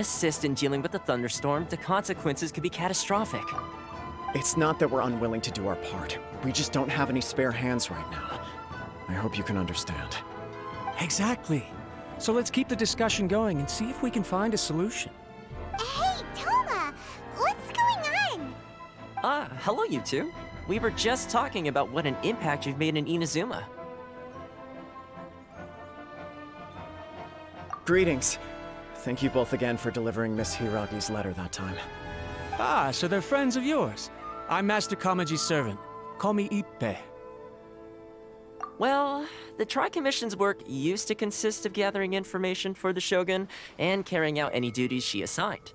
assist in dealing with the thunderstorm, the consequences could be catastrophic. It's not that we're unwilling to do our part. We just don't have any spare hands right now. I hope you can understand. Exactly. So let's keep the discussion going and see if we can find a solution. Hey, Toma! What's going on? Hello you two. We were just talking about what an impact you've made in Inazuma. Greetings. Thank you both again for delivering Miss Hiragi's letter that time. Ah, so they're friends of yours. I'm Master Kamaji's servant. Call me Ippe. Well, the Tri-Commission's work used to consist of gathering information for the Shogun and carrying out any duties she assigned.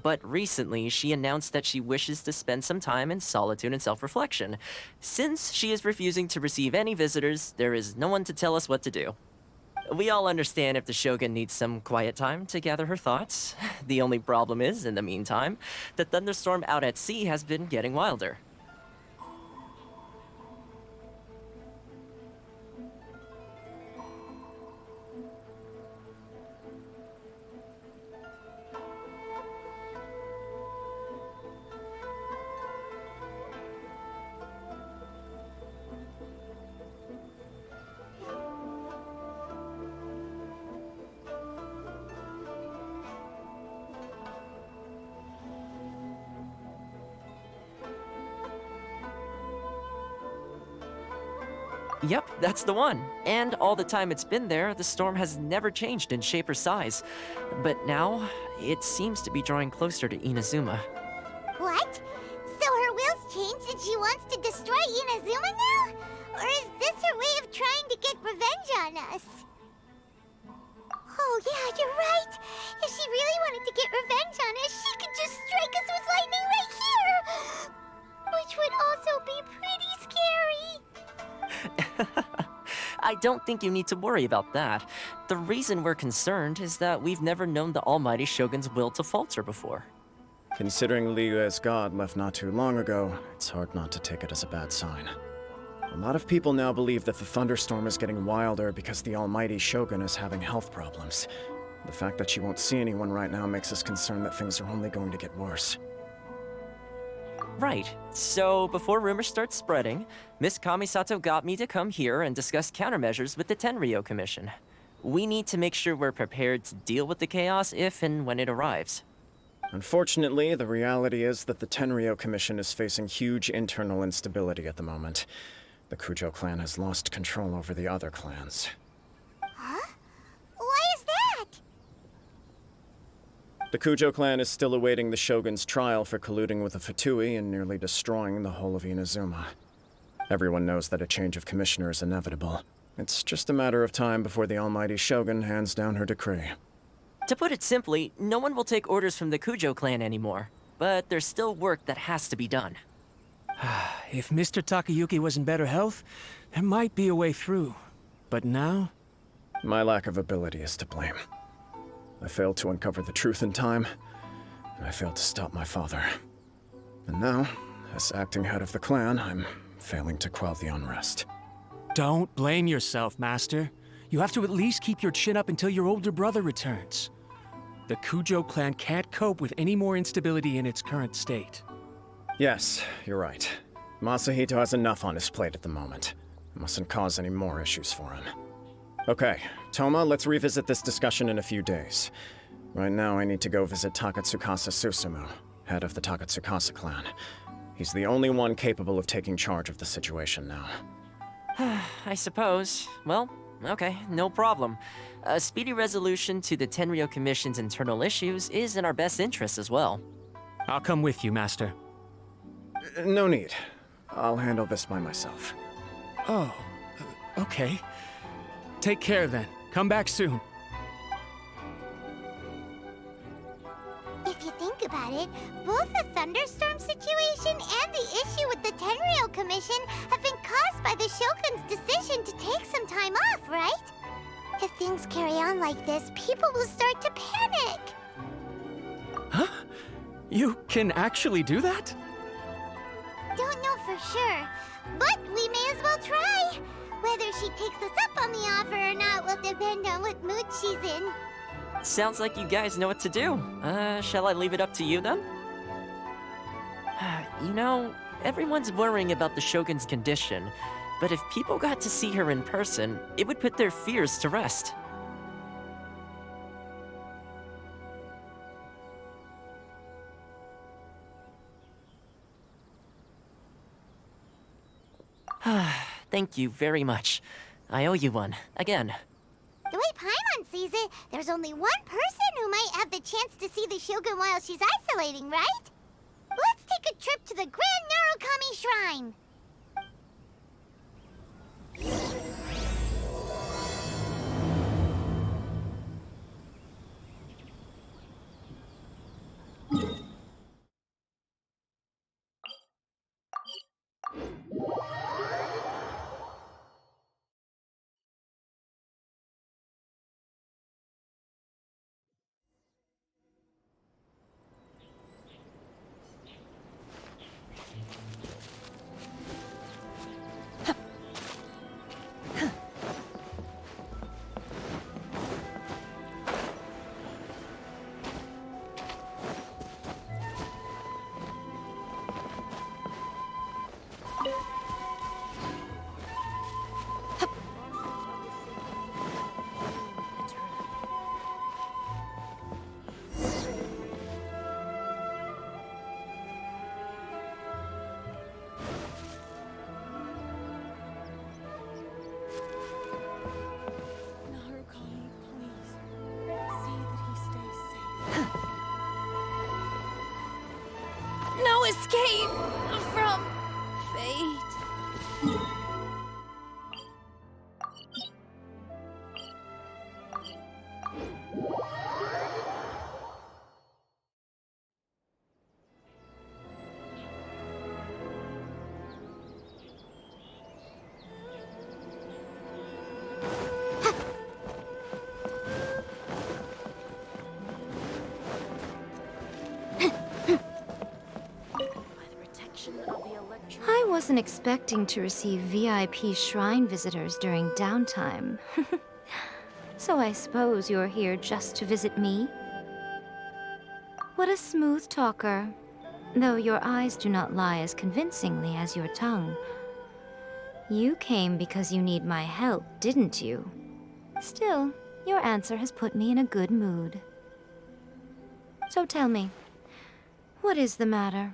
But recently, she announced that she wishes to spend some time in solitude and self-reflection. Since she is refusing to receive any visitors, there is no one to tell us what to do. We all understand if the Shogun needs some quiet time to gather her thoughts. The only problem is, in the meantime, the thunderstorm out at sea has been getting wilder. Yep, that's the one. And all the time it's been there, the storm has never changed in shape or size. But now, it seems to be drawing closer to Inazuma. What? So her will's changed and she wants to destroy Inazuma now? Or is this her way of trying to get revenge on us? Oh yeah, you're right. If she really wanted to get revenge on us, she could just strike us with lightning right here! Which would also be pretty scary. I don't think you need to worry about that. The reason we're concerned is that we've never known the Almighty Shogun's will to falter before. Considering Liyue's god left not too long ago, it's hard not to take it as a bad sign. A lot of people now believe that the thunderstorm is getting wilder because the Almighty Shogun is having health problems. The fact that she won't see anyone right now makes us concerned that things are only going to get worse. Right. So, before rumors start spreading, Miss Kamisato got me to come here and discuss countermeasures with the Tenryou Commission. We need to make sure we're prepared to deal with the chaos if and when it arrives. Unfortunately, the reality is that the Tenryou Commission is facing huge internal instability at the moment. The Kujo clan has lost control over the other clans. Huh? Why is that? The Kujo clan is still awaiting the Shogun's trial for colluding with the Fatui and nearly destroying the whole of Inazuma. Everyone knows that a change of commissioner is inevitable. It's just a matter of time before the Almighty Shogun hands down her decree. To put it simply, no one will take orders from the Kujo clan anymore. But there's still work that has to be done. If Mr. Takayuki was in better health, there might be a way through. But now? My lack of ability is to blame. I failed to uncover the truth in time, and I failed to stop my father. And now, as acting head of the clan, I'm failing to quell the unrest. Don't blame yourself, Master. You have to at least keep your chin up until your older brother returns. The Kujo clan can't cope with any more instability in its current state. Yes, you're right. Masahito has enough on his plate at the moment. It mustn't cause any more issues for him. Okay, Toma, let's revisit this discussion in a few days. Right now, I need to go visit Takatsukasa Susumu, head of the Takatsukasa clan. He's the only one capable of taking charge of the situation now. I suppose. Well, okay, no problem. A speedy resolution to the Tenryou Commission's internal issues is in our best interest as well. I'll come with you, Master. No need. I'll handle this by myself. Oh, okay. Take care then. Come back soon. If you think about it, both the thunderstorm situation and the issue with the Tenryou Commission have been caused by the Shogun's decision to take some time off, right? If things carry on like this, people will start to panic. Huh? You can actually do that? Don't know for sure, but we may as well try. Whether she takes us up on the offer or not will depend on what mood she's in. Sounds like you guys know what to do. Shall I leave it up to you then? You know, everyone's worrying about the Shogun's condition, but if people got to see her in person, it would put their fears to rest. Thank you very much. I owe you one, again. The way Paimon sees it, there's only one person who might have the chance to see the Shogun while she's isolating, right? Let's take a trip to the Grand Narukami Shrine! Narukami, please. See that he stays safe. No escape from fate. I wasn't expecting to receive VIP shrine visitors during downtime. So I suppose you're here just to visit me? What a smooth talker. Though your eyes do not lie as convincingly as your tongue. You came because you need my help, didn't you? Still, your answer has put me in a good mood. So tell me, what is the matter?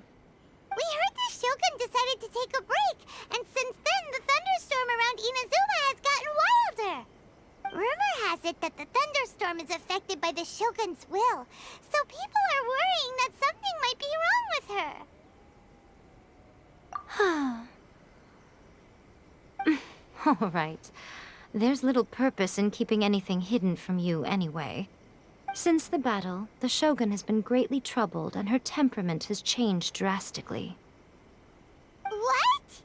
We heard the Shogun decided to take a break, and since then the thunderstorm around Inazuma has gotten wilder. Rumor has it that the thunderstorm is affected by the Shogun's will, so people are worrying that something might be wrong with her. All right. There's little purpose in keeping anything hidden from you anyway. Since the battle, the Shogun has been greatly troubled and her temperament has changed drastically. What?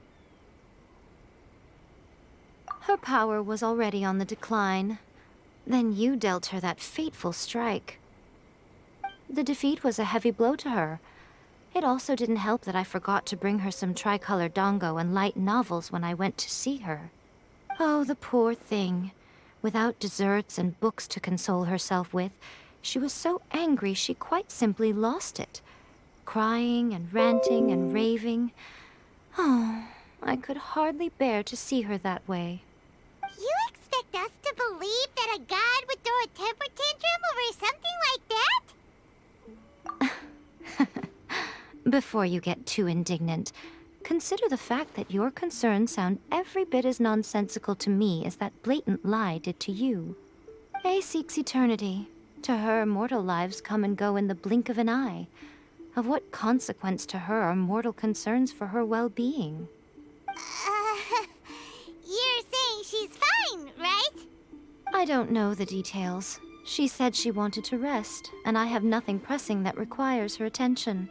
Her power was already on the decline. Then you dealt her that fateful strike. The defeat was a heavy blow to her. It also didn't help that I forgot to bring her some tricolor dango and light novels when I went to see her. Oh, the poor thing. Without desserts and books to console herself with, she was so angry she quite simply lost it. Crying and ranting and raving. Oh, I could hardly bear to see her that way. You expect us to believe that a god would throw a temper tantrum over something like that? Before you get too indignant, consider the fact that your concerns sound every bit as nonsensical to me as that blatant lie did to you. A seeks eternity. To her, mortal lives come and go in the blink of an eye. Of what consequence to her are mortal concerns for her well-being? You're saying she's fine, right? I don't know the details. She said she wanted to rest, and I have nothing pressing that requires her attention.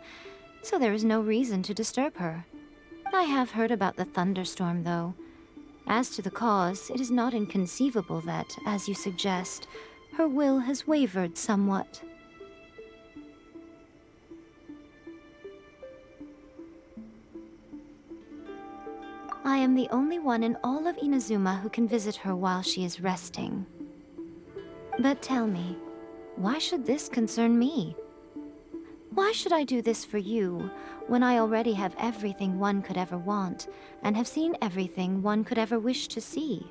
So there is no reason to disturb her. I have heard about the thunderstorm, though. As to the cause, it is not inconceivable that, as you suggest, her will has wavered somewhat. I am the only one in all of Inazuma who can visit her while she is resting. But tell me, Why should this concern me? Why should I do this for you, when I already have everything one could ever want, and have seen everything one could ever wish to see?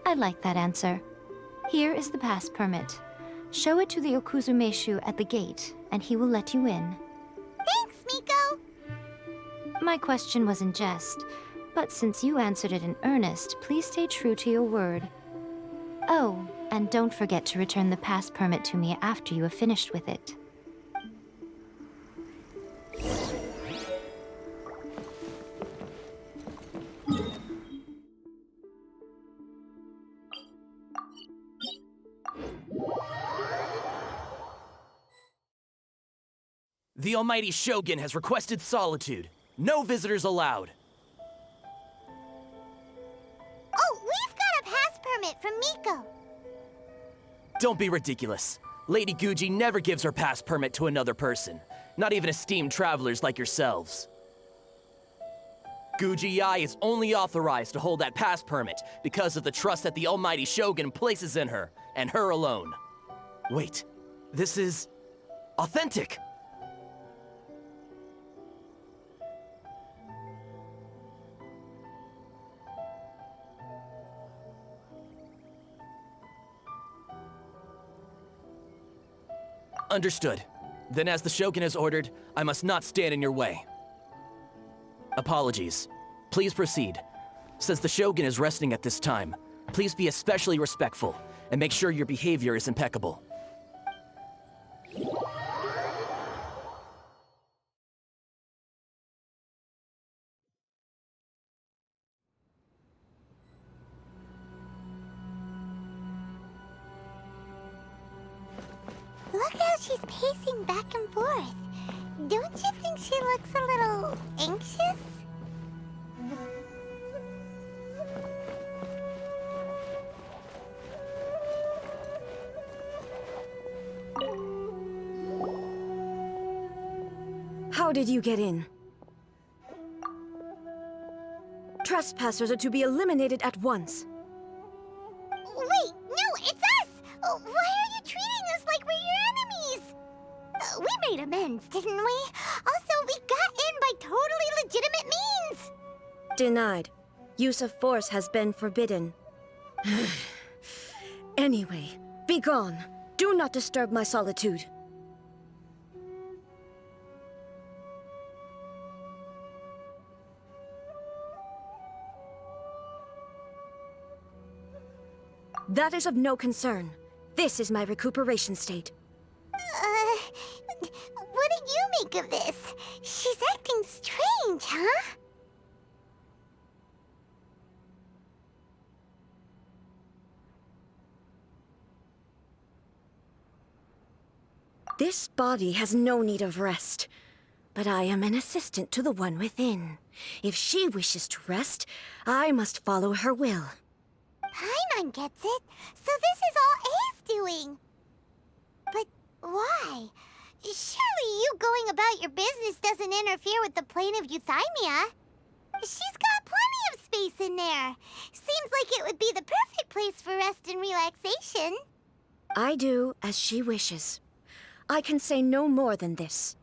I like that answer. Here is the pass permit. Show it to the Okuzumeshu at the gate, and he will let you in. Thanks, Miko! My question was in jest, but since you answered it in earnest, please stay true to your word. Oh, and don't forget to return the pass permit to me after you have finished with it. The Almighty Shogun has requested solitude. No visitors allowed. Oh, we've got a pass permit from Miko. Don't be ridiculous. Lady Guji never gives her pass permit to another person, not even esteemed travelers like yourselves. Guji Ai is only authorized to hold that pass permit because of the trust that the Almighty Shogun places in her, and her alone. Wait, this is authentic. Understood. Then as the Shogun has ordered, I must not stand in your way. Apologies. Please proceed. Since the Shogun is resting at this time, please be especially respectful, and make sure your behavior is impeccable. Look how she's pacing back and forth. Don't you think she looks a little anxious? How did you get in? Trespassers are to be eliminated at once. Wait, no, it's us! Why are you treating us like we're your enemies? We made amends, didn't we? Also, we got in by totally legitimate means! Denied. Use of force has been forbidden. Anyway, be gone. Do not disturb my solitude. That is of no concern. This is my recuperation state. What do you make of this? She's acting strange, huh? This body has no need of rest, but I am an assistant to the one within. If she wishes to rest, I must follow her will. Paimon gets it, so this is all A's doing. But why? Surely you going about your business doesn't interfere with the plane of euthymia. She's got plenty of space in there. Seems like it would be the perfect place for rest and relaxation. I do as she wishes. I can say no more than this.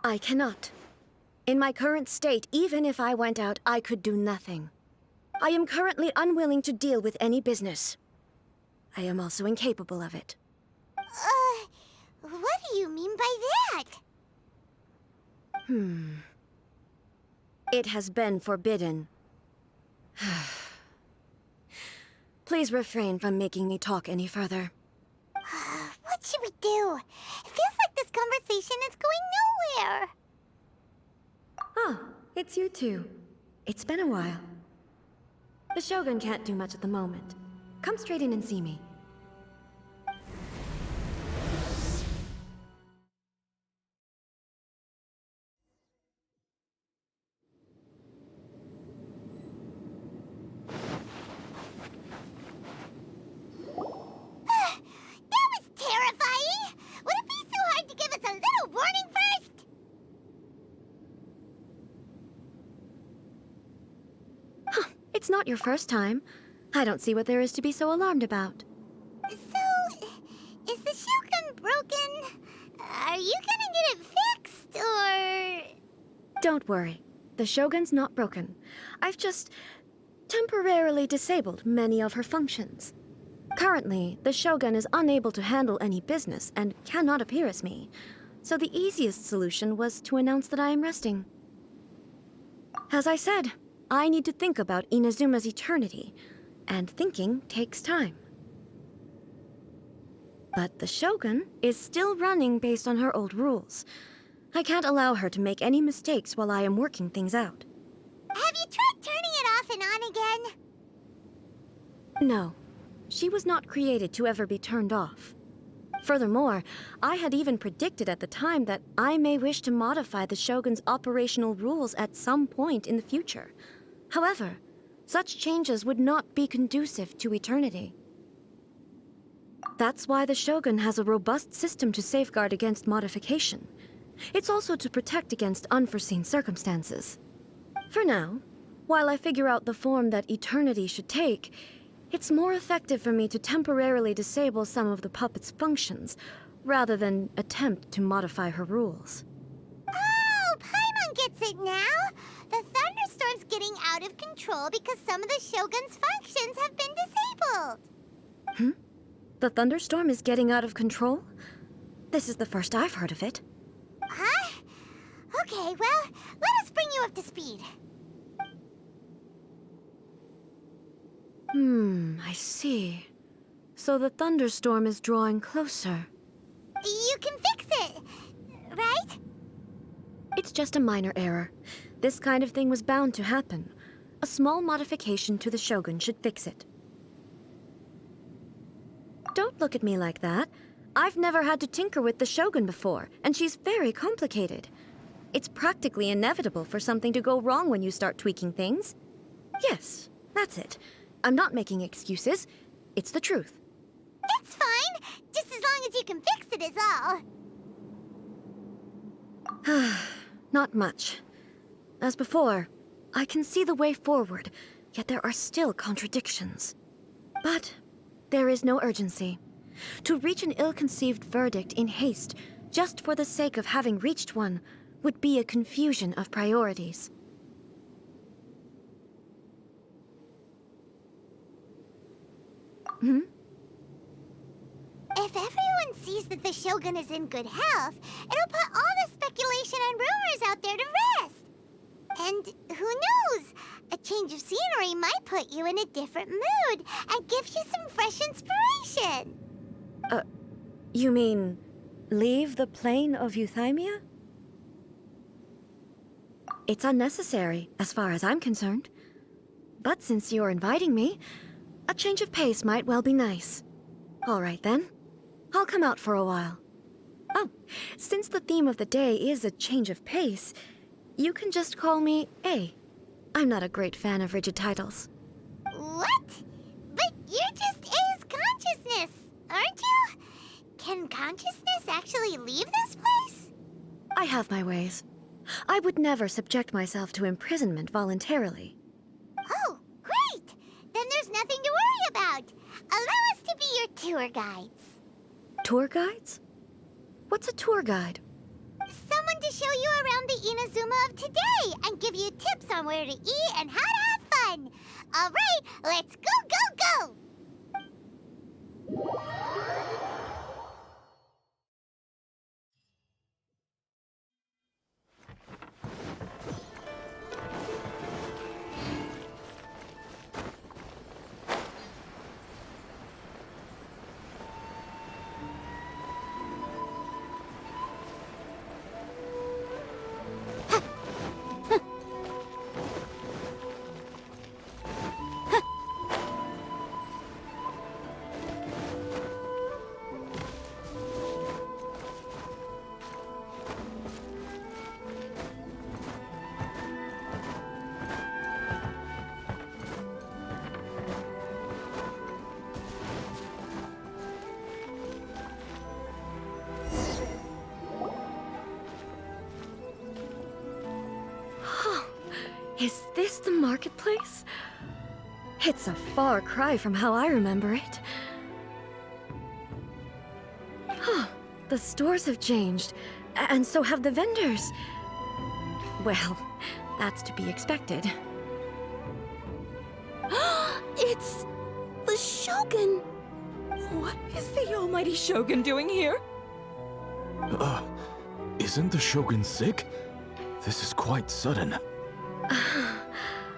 I cannot. In my current state, even if I went out, I could do nothing. I am currently unwilling to deal with any business. I am also incapable of it. What do you mean by that? It has been forbidden. Please refrain from making me talk any further. What should we do? It feels like this conversation is going nowhere. Ah, it's you two. It's been a while. The Shogun can't do much at the moment. Come straight in and see me. That was terrifying! Would it be so hard to give us a little warning first? It's not your first time. I don't see what there is to be so alarmed about. So, is the Shogun broken? Are you gonna get it fixed, or...? Don't worry. The Shogun's not broken. I've just temporarily disabled many of her functions. Currently, the Shogun is unable to handle any business and cannot appear as me. So the easiest solution was to announce that I am resting. As I said, I need to think about Inazuma's eternity, and thinking takes time. But the Shogun is still running based on her old rules. I can't allow her to make any mistakes while I am working things out. Have you tried turning it off and on again? No. She was not created to ever be turned off. Furthermore, I had even predicted at the time that I may wish to modify the Shogun's operational rules at some point in the future. However, such changes would not be conducive to eternity. That's why the Shogun has a robust system to safeguard against modification. It's also to protect against unforeseen circumstances. For now, while I figure out the form that eternity should take, it's more effective for me to temporarily disable some of the puppet's functions, rather than attempt to modify her rules. Oh, Paimon gets it now! The thunderstorm's getting out of control because some of the Shogun's functions have been disabled. The thunderstorm is getting out of control? This is the first I've heard of it. Huh? Okay, well, let us bring you up to speed. I see. So the thunderstorm is drawing closer. You can fix it, right? It's just a minor error. This kind of thing was bound to happen. A small modification to the Shogun should fix it. Don't look at me like that. I've never had to tinker with the Shogun before, and she's very complicated. It's practically inevitable for something to go wrong when you start tweaking things. Yes, that's it. I'm not making excuses. It's the truth. It's fine, just as long as you can fix it is all. Not much. As before, I can see the way forward, yet there are still contradictions. But there is no urgency. To reach an ill-conceived verdict in haste, just for the sake of having reached one, would be a confusion of priorities. If everyone sees that the Shogun is in good health, it'll put all the speculation and rumors out there to rest. And who knows? A change of scenery might put you in a different mood and give you some fresh inspiration. You mean, leave the plane of euthymia? It's unnecessary, as far as I'm concerned. But since you're inviting me, a change of pace might well be nice. All right, then. I'll come out for a while. Oh, since the theme of the day is a change of pace, you can just call me A. I'm not a great fan of rigid titles. What? But you're just A's consciousness, aren't you? Can consciousness actually leave this place? I have my ways. I would never subject myself to imprisonment voluntarily. Oh, great! Then there's nothing to worry about. Allow us to be your tour guides. Tour guides? What's a tour guide? Someone to show you around the Inazuma of today and give you tips on where to eat and how to have fun. All right, let's go, go, go! Is this the marketplace? It's a far cry from how I remember it. The stores have changed, and so have the vendors. Well, that's to be expected. It's the Shogun! What is the almighty Shogun doing here? Isn't the Shogun sick? This is quite sudden.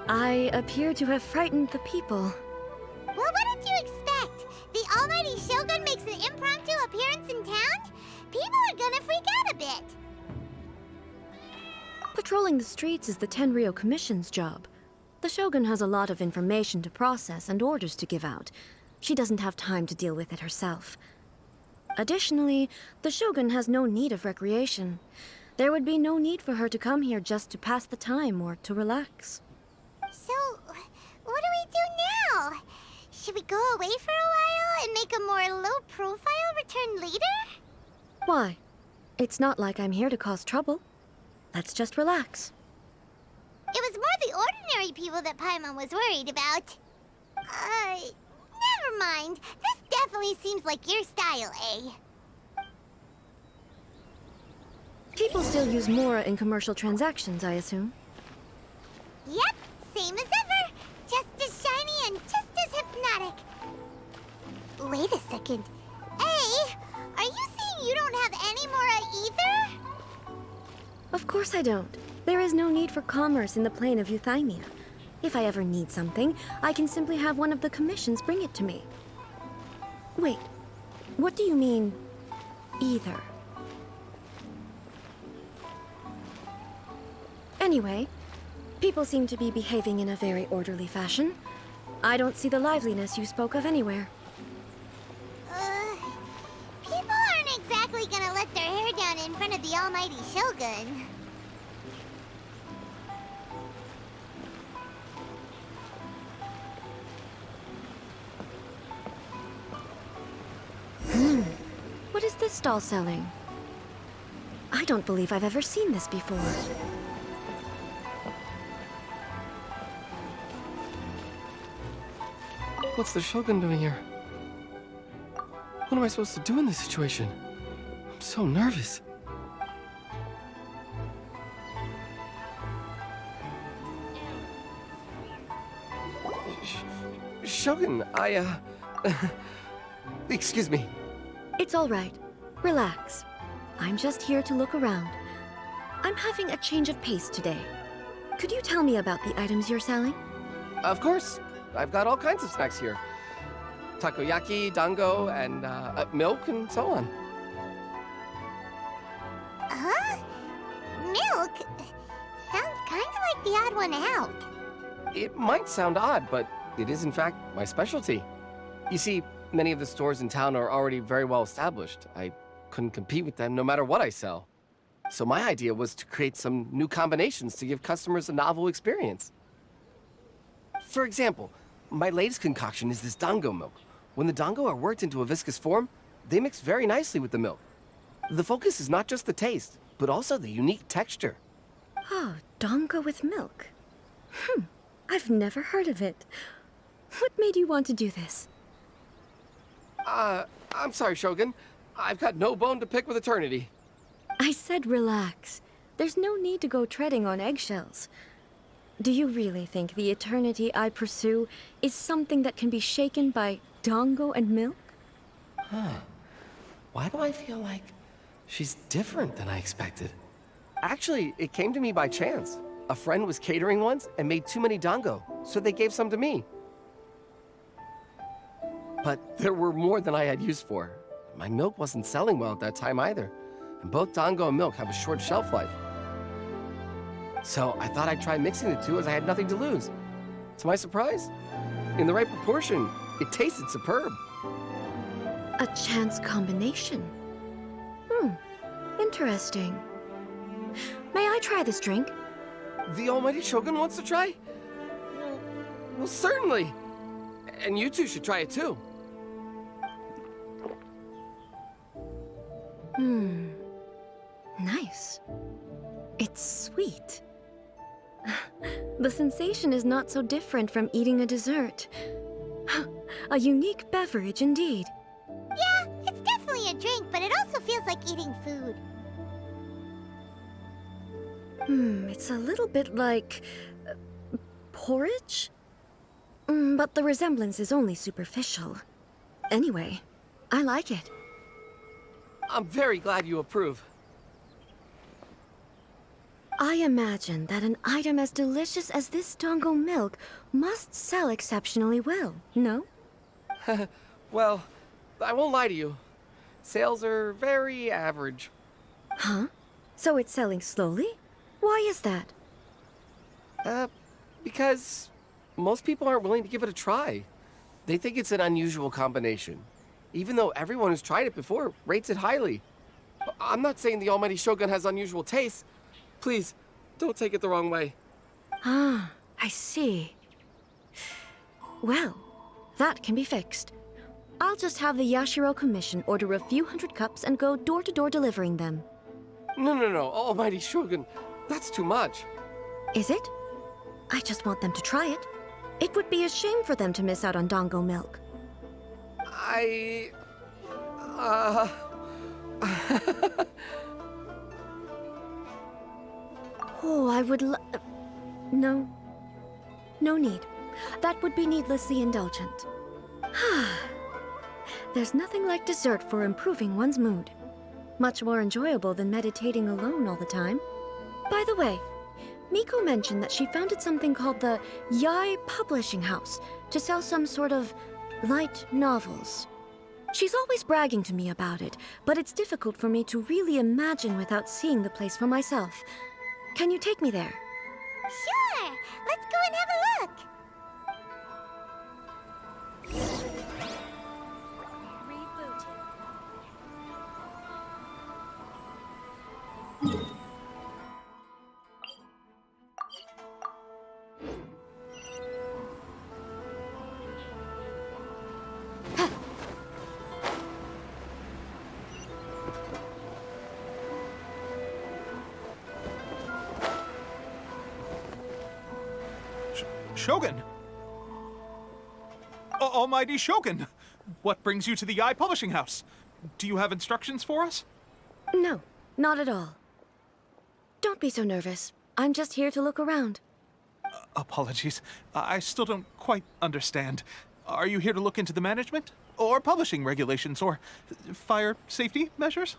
I appear to have frightened the people. Well, what did you expect? The almighty Shogun makes an impromptu appearance in town? People are gonna freak out a bit. Patrolling the streets is the Tenryou Commission's job. The Shogun has a lot of information to process and orders to give out. She doesn't have time to deal with it herself. Additionally, the Shogun has no need of recreation. There would be no need for her to come here just to pass the time or to relax. So, what do we do now? Should we go away for a while and make a more low-profile return later? Why? It's not like I'm here to cause trouble. Let's just relax. It was more the ordinary people that Paimon was worried about. Never mind. This definitely seems like your style, eh? People still use Mora in commercial transactions, I assume. Yep, same as ever. Just as shiny and just as hypnotic. Wait a second. Hey, are you saying you don't have any Mora either? Of course I don't. There is no need for commerce in the plane of Euthymia. If I ever need something, I can simply have one of the commissions bring it to me. Wait, what do you mean, either? Anyway, people seem to be behaving in a very orderly fashion. I don't see the liveliness you spoke of anywhere. People aren't exactly gonna let their hair down in front of the almighty Shogun. What is this stall selling? I don't believe I've ever seen this before. What's the Shogun doing here? What am I supposed to do in this situation? I'm so nervous. Shogun, excuse me. It's all right. Relax. I'm just here to look around. I'm having a change of pace today. Could you tell me about the items you're selling? Of course. I've got all kinds of snacks here. Takoyaki, dango, and milk, and so on. Huh? Milk? Sounds kind of like the odd one out. It might sound odd, but it is in fact my specialty. You see, many of the stores in town are already very well established. I couldn't compete with them no matter what I sell. So my idea was to create some new combinations to give customers a novel experience. For example, my latest concoction is this dango milk. When the dango are worked into a viscous form, they mix very nicely with the milk. The focus is not just the taste, but also the unique texture. Oh, dango with milk. I've never heard of it. What made you want to do this? I'm sorry, Shogun. I've got no bone to pick with eternity. I said relax. There's no need to go treading on eggshells. Do you really think the eternity I pursue is something that can be shaken by dango and milk? Why do I feel like she's different than I expected? Actually, it came to me by chance. A friend was catering once and made too many dango, so they gave some to me. But there were more than I had use for. My milk wasn't selling well at that time either, and both dango and milk have a short shelf life. So I thought I'd try mixing the two as I had nothing to lose. To my surprise, in the right proportion, it tasted superb. A chance combination. Interesting. May I try this drink? The almighty Shogun wants to try? Well, certainly. And you two should try it too. Nice. It's sweet. The sensation is not so different from eating a dessert. A unique beverage indeed. Yeah, it's definitely a drink, but it also feels like eating food. It's a little bit like... porridge? But the resemblance is only superficial. Anyway, I like it. I'm very glad you approve. I imagine that an item as delicious as this Dongo milk must sell exceptionally well, no? Well, I won't lie to you. Sales are very average. Huh? So it's selling slowly? Why is that? Because most people aren't willing to give it a try. They think it's an unusual combination. Even though everyone who's tried it before rates it highly. I'm not saying the Almighty Shogun has unusual tastes. Please, don't take it the wrong way. Ah, I see. Well, that can be fixed. I'll just have the Yashiro Commission order a few hundred cups and go door-to-door delivering them. No, Almighty Shogun. That's too much. Is it? I just want them to try it. It would be a shame for them to miss out on Dongo milk. Oh, I would No. No need. That would be needlessly indulgent. There's nothing like dessert for improving one's mood. Much more enjoyable than meditating alone all the time. By the way, Miko mentioned that she founded something called the Yai Publishing House to sell some sort of light novels. She's always bragging to me about it, but it's difficult for me to really imagine without seeing the place for myself. Can you take me there? Sure! Let's go and have a look! Shogun! Almighty Shogun! What brings you to the Yai Publishing House? Do you have instructions for us? No, not at all. Don't be so nervous. I'm just here to look around. Apologies. I still don't quite understand. Are you here to look into the management? Or publishing regulations? Or fire safety measures?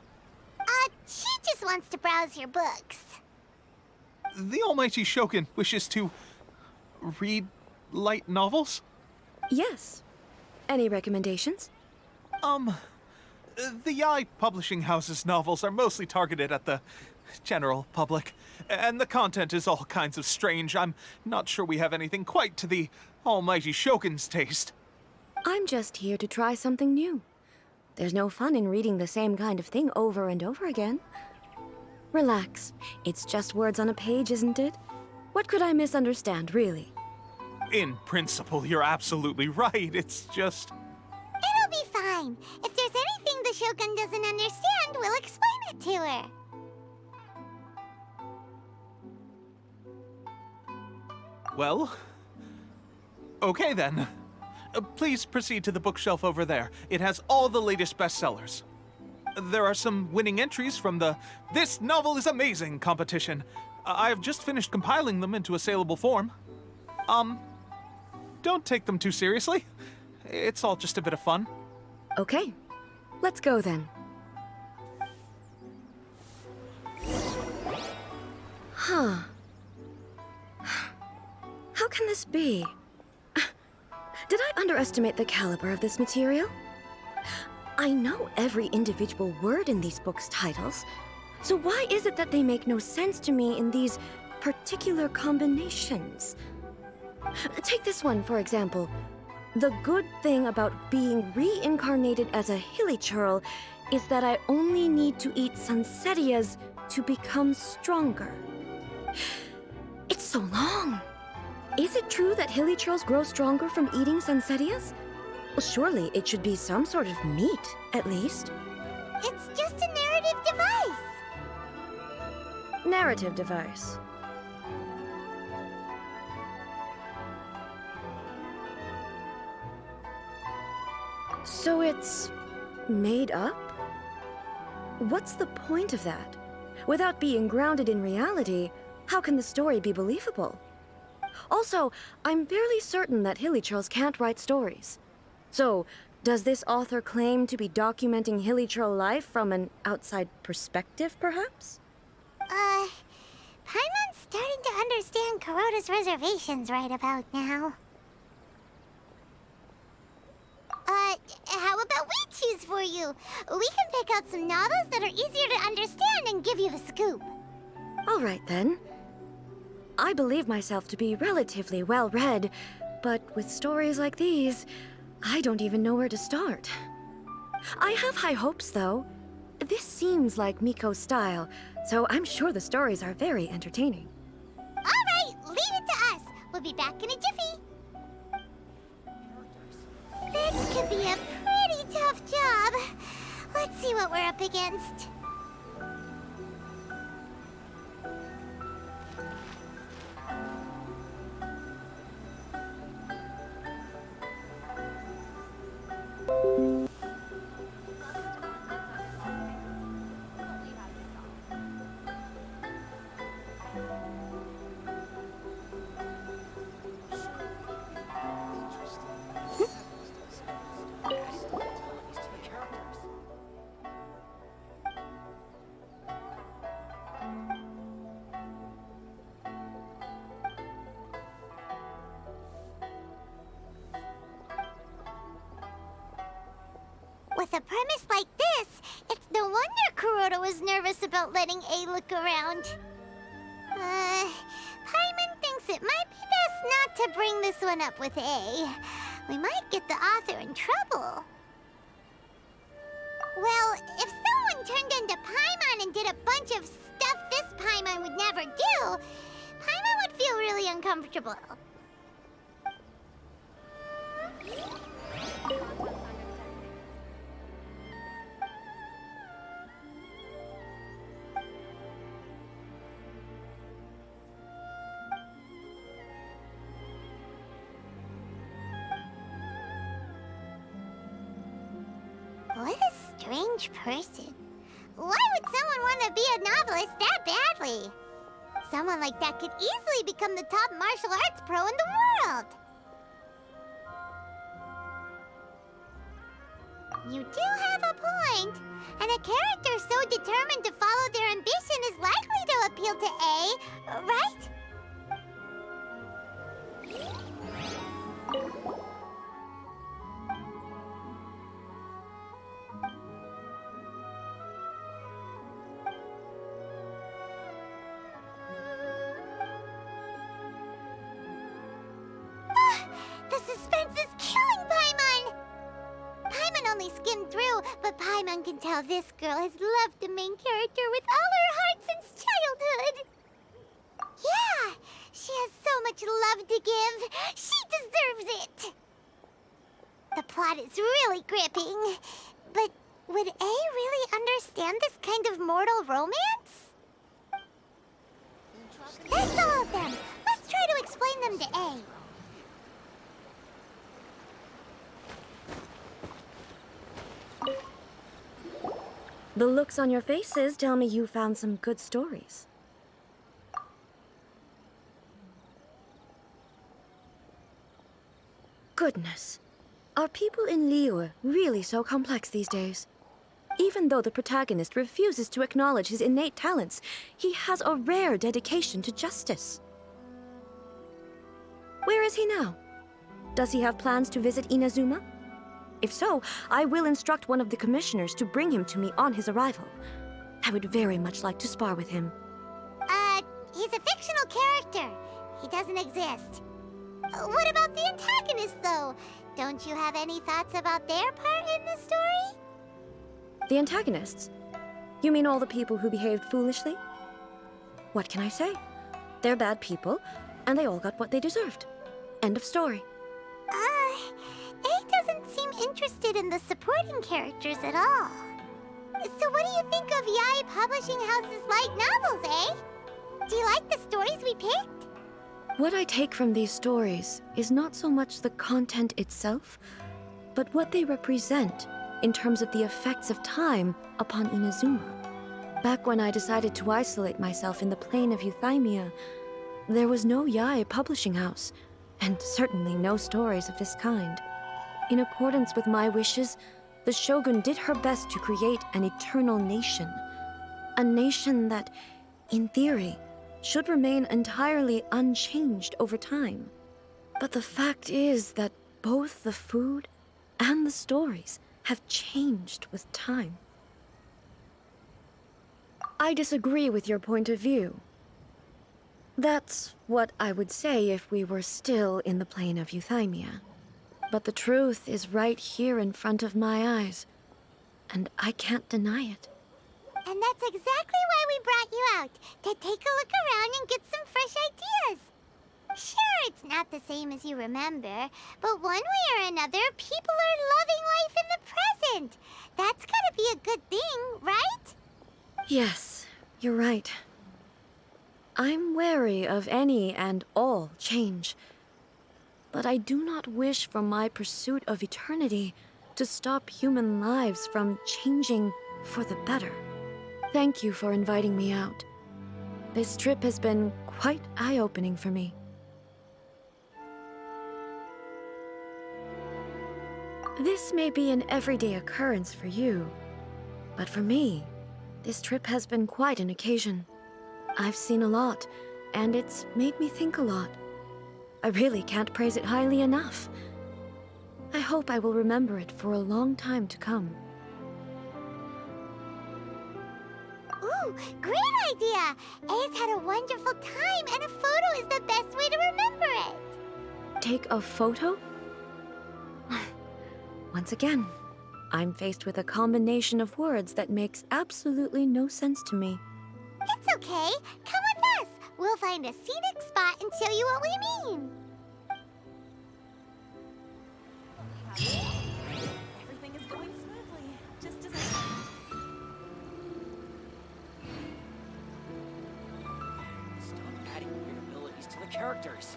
She just wants to browse your books. The Almighty Shogun wishes to read light novels? Yes. Any recommendations? The Yai Publishing House's novels are mostly targeted at the general public, and the content is all kinds of strange. I'm not sure we have anything quite to the Almighty Shogun's taste. I'm just here to try something new. There's no fun in reading the same kind of thing over and over again. Relax. It's just words on a page, isn't it? What could I misunderstand, really? In principle, you're absolutely right. It's just... It'll be fine. If there's anything the Shogun doesn't understand, we'll explain it to her. Well... okay then. Please proceed to the bookshelf over there. It has all the latest bestsellers. There are some winning entries from the This Novel is Amazing competition. I've just finished compiling them into a saleable form. Don't take them too seriously. It's all just a bit of fun. Okay. Let's go then. Huh. How can this be? Did I underestimate the caliber of this material? I know every individual word in these books' titles, so why is it that they make no sense to me in these particular combinations? Take this one, for example. The good thing about being reincarnated as a hilly churl is that I only need to eat Sansetias to become stronger. It's so long. Is it true that hilly churls grow stronger from eating Sansetias? Well, surely it should be some sort of meat, at least. It's just a narrative device. Narrative device. So it's made up? What's the point of that? Without being grounded in reality, how can the story be believable? Also, I'm fairly certain that Hilichurls can't write stories. So, does this author claim to be documenting Hilichurl life from an outside perspective, perhaps? Paimon's starting to understand Kuroda's reservations right about now. How about we choose for you? We can pick out some novels that are easier to understand and give you the scoop. All right, then. I believe myself to be relatively well-read, but with stories like these, I don't even know where to start. I have high hopes, though. This seems like Miko's style, so I'm sure the stories are very entertaining. All right, leave it to us. We'll be back in a jiffy. This could be a pretty tough job. Let's see what we're up against. With a premise like this, it's no wonder Kuroda was nervous about letting A look around. Paimon thinks it might be best not to bring this one up with A. We might get the author in trouble. Well, if someone turned into Paimon and did a bunch of stuff this Paimon would never do, Paimon would feel really uncomfortable. What a strange person. Why would someone want to be a novelist that badly? Someone like that could easily become the top martial arts pro in the world. You do have a point. And a character so determined to follow their ambition is likely to appeal to A, right? The suspense is killing Paimon! Paimon only skimmed through, but Paimon can tell this girl has loved the main character with all her heart since childhood. Yeah, she has so much love to give. She deserves it. The plot is really gripping. But would A really understand this kind of mortal romance? That's all of them. Let's try to explain them to A. The looks on your faces tell me you found some good stories. Goodness. Are people in Liyue really so complex these days? Even though the protagonist refuses to acknowledge his innate talents, he has a rare dedication to justice. Where is he now? Does he have plans to visit Inazuma? If so, I will instruct one of the commissioners to bring him to me on his arrival. I would very much like to spar with him. He's a fictional character. He doesn't exist. What about the antagonist, though? Don't you have any thoughts about their part in the story? The antagonists? You mean all the people who behaved foolishly? What can I say? They're bad people, and they all got what they deserved. End of story. A doesn't seem interested in the supporting characters at all. So what do you think of Yae Publishing House's light novels, eh? Do you like the stories we picked? What I take from these stories is not so much the content itself, but what they represent in terms of the effects of time upon Inazuma. Back when I decided to isolate myself in the plane of Euthymia, there was no Yae publishing house, and certainly no stories of this kind. In accordance with my wishes, the Shogun did her best to create an eternal nation. A nation that, in theory, should remain entirely unchanged over time. But the fact is that both the food and the stories have changed with time. I disagree with your point of view. That's what I would say if we were still in the plane of Euthymia. But the truth is right here in front of my eyes, and I can't deny it. And that's exactly why we brought you out, to take a look around and get some fresh ideas. Sure, it's not the same as you remember, but one way or another, people are loving life in the present. That's gotta be a good thing, right? Yes, you're right. I'm wary of any and all change. But I do not wish for my pursuit of eternity to stop human lives from changing for the better. Thank you for inviting me out. This trip has been quite eye-opening for me. This may be an everyday occurrence for you, but for me, this trip has been quite an occasion. I've seen a lot, and it's made me think a lot. I really can't praise it highly enough. I hope I will remember it for a long time to come. Ooh, great idea! A's had a wonderful time, and a photo is the best way to remember it. Take a photo? Once again, I'm faced with a combination of words that makes absolutely no sense to me. It's okay. Come with us. We'll find a scenic spot and show you what we mean. Everything is going smoothly, just as I thought. Stop adding weird abilities to the characters.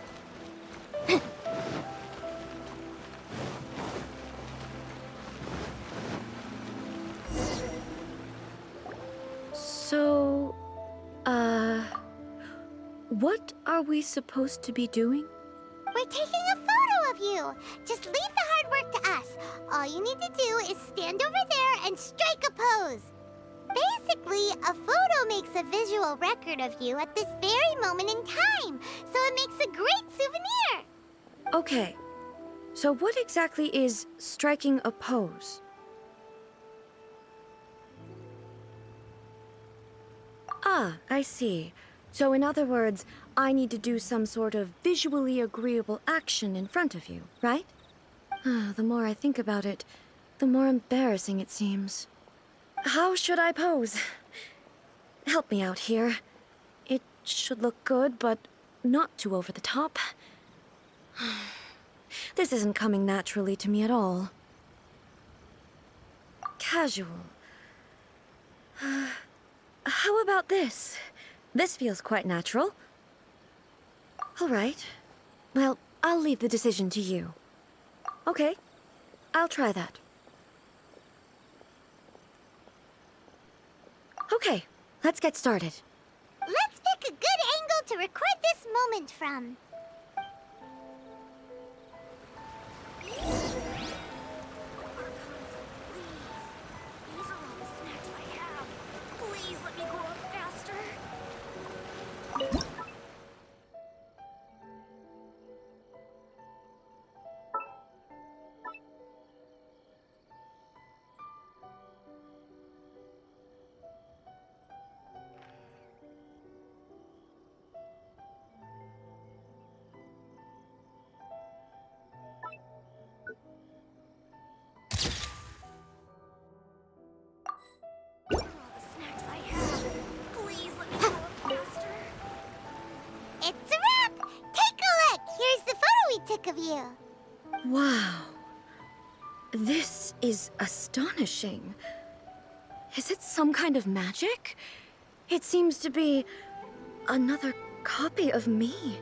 So, what are we supposed to be doing? We're taking a photo of you. Just leave the hard work to us. All you need to do is stand over there and strike a pose. Basically, a photo makes a visual record of you at this very moment in time, so it makes a great souvenir. Okay, so what exactly is striking a pose? Ah, I see. So in other words, I need to do some sort of visually agreeable action in front of you, right? The more I think about it, the more embarrassing it seems. How should I pose? Help me out here. It should look good, but not too over the top. This isn't coming naturally to me at all. Casual. How about this? This feels quite natural. All right. Well, I'll leave the decision to you. Okay, I'll try that. Okay, let's get started. Let's pick a good angle to record this moment from. It's a wrap! Take a look! Here's the photo we took of you. Wow. This is astonishing. Is it some kind of magic? It seems to be another copy of me.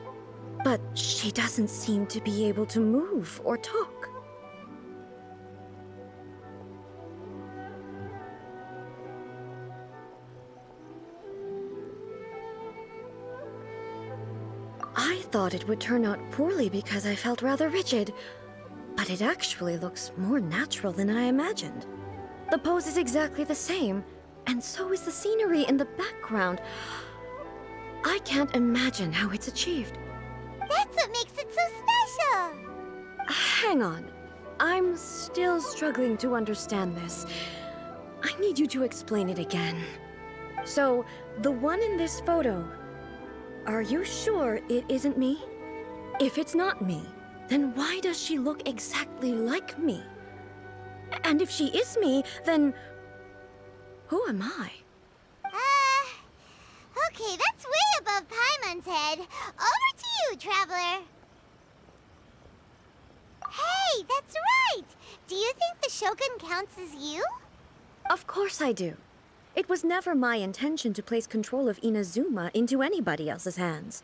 But she doesn't seem to be able to move or talk. thought it would turn out poorly because I felt rather rigid, but it actually looks more natural than I imagined. The pose is exactly the same, and so is the scenery in the background. I can't imagine how it's achieved. That's what makes it so special! Hang on. I'm still struggling to understand this. I need you to explain it again. So, the one in this photo, are you sure it isn't me? If it's not me, then why does she look exactly like me? And if she is me, then who am I? Okay, that's way above Paimon's head. Over to you, Traveler. Hey, that's right! Do you think the Shogun counts as you? Of course I do. It was never my intention to place control of Inazuma into anybody else's hands.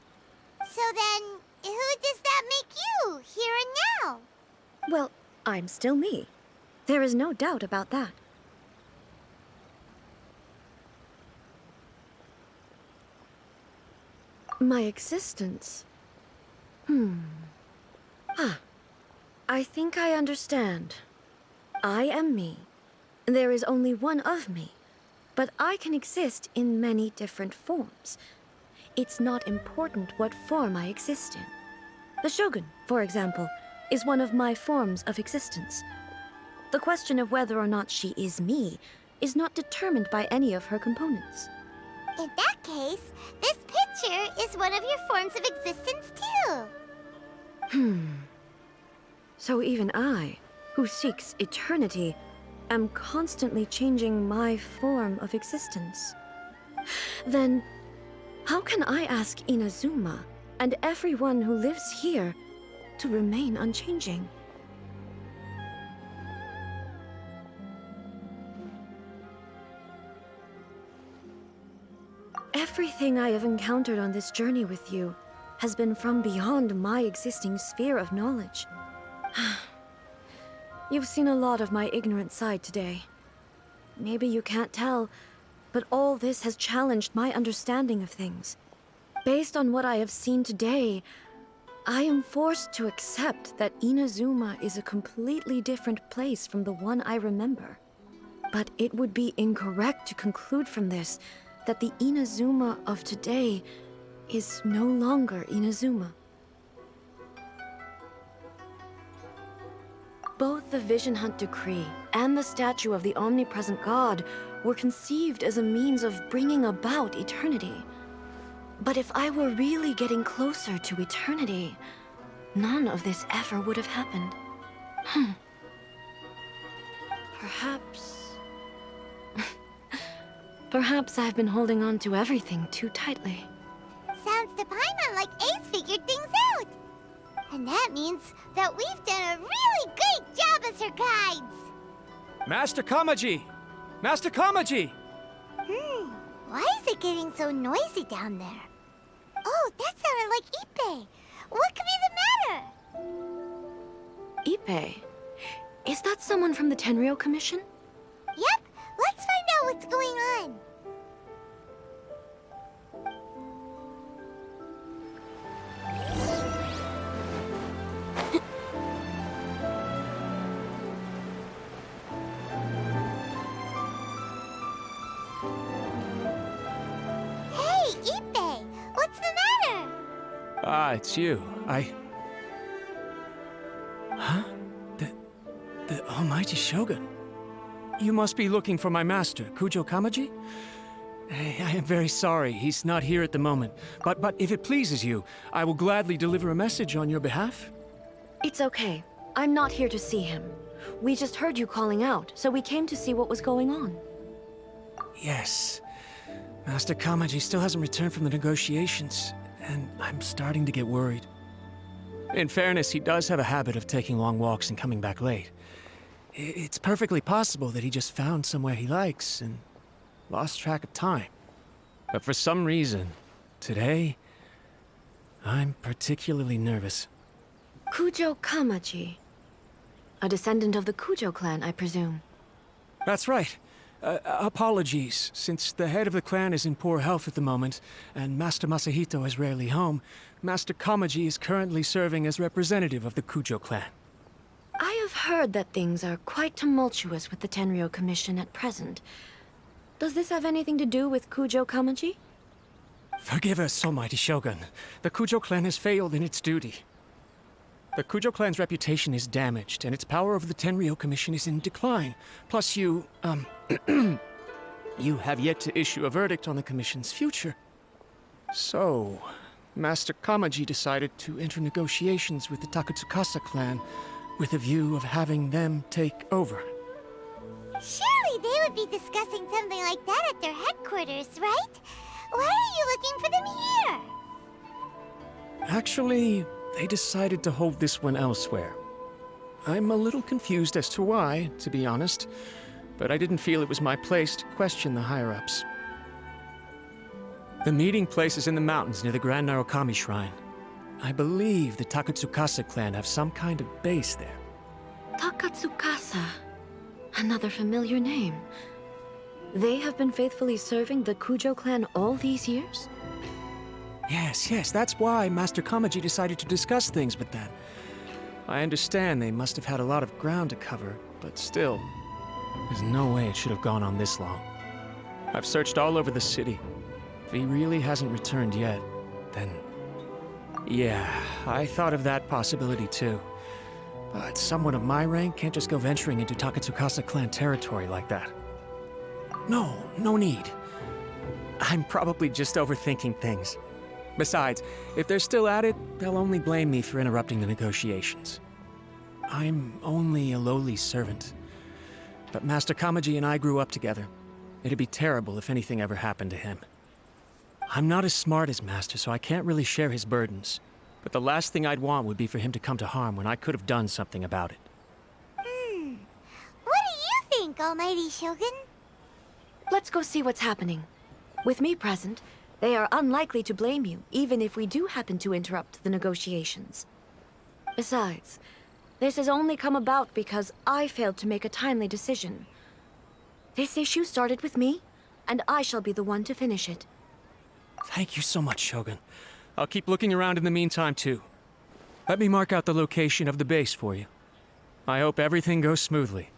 So then, who does that make you, here and now? Well, I'm still me. There is no doubt about that. My existence? I think I understand. I am me. There is only one of me, but I can exist in many different forms. It's not important what form I exist in. The Shogun, for example, is one of my forms of existence. The question of whether or not she is me is not determined by any of her components. In that case, this picture is one of your forms of existence too. So even I, who seeks eternity, am constantly changing my form of existence. Then, how can I ask Inazuma and everyone who lives here to remain unchanging? Everything I have encountered on this journey with you has been from beyond my existing sphere of knowledge. You've seen a lot of my ignorant side today. Maybe you can't tell, but all this has challenged my understanding of things. Based on what I have seen today, I am forced to accept that Inazuma is a completely different place from the one I remember. But it would be incorrect to conclude from this that the Inazuma of today is no longer Inazuma. Both the Vision Hunt Decree and the statue of the Omnipresent God were conceived as a means of bringing about eternity. But if I were really getting closer to eternity, none of this ever would have happened. Perhaps... Perhaps I've been holding on to everything too tightly. Sounds to Paimon like Ace figured things out. And that means that we've done a really great job as her guides. Master Kamaji! Master Kamaji! Why is it getting so noisy down there? Oh, that sounded like Ippei. What could be the matter? Ippei? Is that someone from the Tenryou Commission? Yep, let's find out what's going on. Hey, Ippei, what's the matter? Ah, it's you. Huh? The Almighty Shogun. You must be looking for my master, Kujo Kamaji? I am very sorry, he's not here at the moment. But if it pleases you, I will gladly deliver a message on your behalf. It's okay. I'm not here to see him. We just heard you calling out, so we came to see what was going on. Yes. Master Kamaji still hasn't returned from the negotiations, and I'm starting to get worried. In fairness, he does have a habit of taking long walks and coming back late. It's perfectly possible that he just found somewhere he likes and lost track of time. But for some reason, today, I'm particularly nervous. Kujo Kamaji. A descendant of the Kujo clan, I presume. That's right. Apologies, since the head of the clan is in poor health at the moment, and Master Masahito is rarely home, Master Kamaji is currently serving as representative of the Kujo clan. I have heard that things are quite tumultuous with the Tenryo Commission at present. Does this have anything to do with Kujo Kamaji? Forgive us, Almighty Shogun. The Kujo clan has failed in its duty. The Kujo clan's reputation is damaged, and its power over the Tenryo Commission is in decline. Plus you, you have yet to issue a verdict on the Commission's future. So, Master Kamaji decided to enter negotiations with the Takatsukasa clan with a view of having them take over. Surely they would be discussing something like that at their headquarters, right? Why are you looking for them here? Actually, they decided to hold this one elsewhere. I'm a little confused as to why, to be honest, but I didn't feel it was my place to question the higher-ups. The meeting place is in the mountains near the Grand Narukami Shrine. I believe the Takatsukasa clan have some kind of base there. Takatsukasa. Another familiar name. They have been faithfully serving the Kujo clan all these years? Yes, that's why Master Kamaji decided to discuss things with them. I understand they must have had a lot of ground to cover, but still, there's no way it should have gone on this long. I've searched all over the city. If he really hasn't returned yet, then... yeah, I thought of that possibility too. But someone of my rank can't just go venturing into Takatsukasa clan territory like that. No need. I'm probably just overthinking things. Besides, if they're still at it, they'll only blame me for interrupting the negotiations. I'm only a lowly servant. But Master Kamaji and I grew up together. It'd be terrible if anything ever happened to him. I'm not as smart as Master, so I can't really share his burdens. But the last thing I'd want would be for him to come to harm when I could have done something about it. What do you think, Almighty Shogun? Let's go see what's happening. With me present, they are unlikely to blame you, even if we do happen to interrupt the negotiations. Besides, this has only come about because I failed to make a timely decision. This issue started with me, and I shall be the one to finish it. Thank you so much, Shogun. I'll keep looking around in the meantime, too. Let me mark out the location of the base for you. I hope everything goes smoothly.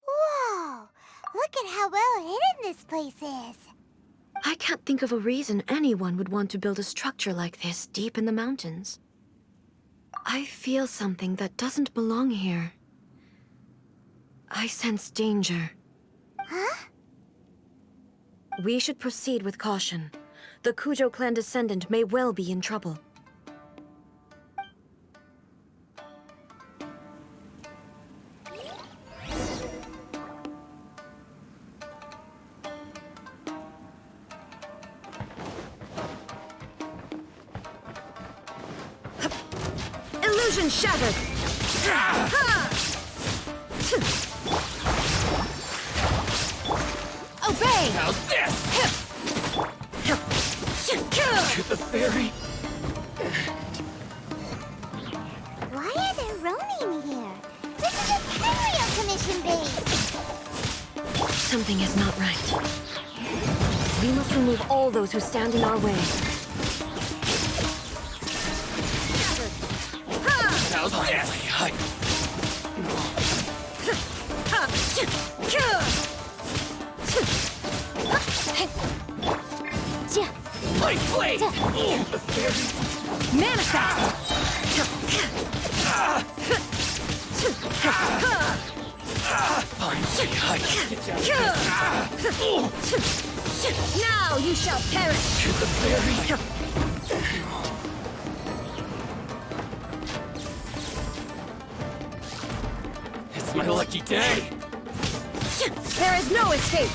Whoa! Look at how well hidden this place is. I can't think of a reason anyone would want to build a structure like this deep in the mountains. I feel something that doesn't belong here. I sense danger. Huh? We should proceed with caution. The Kujo clan descendant may well be in trouble. Illusion shattered! Obey! How's this? To the ferry. Why are there Ronin here? This is a Tenryo Commission base. Something is not right. We must remove all those who stand in our way. How's this? Now you shall perish! To the very... It's my lucky day! There is no escape!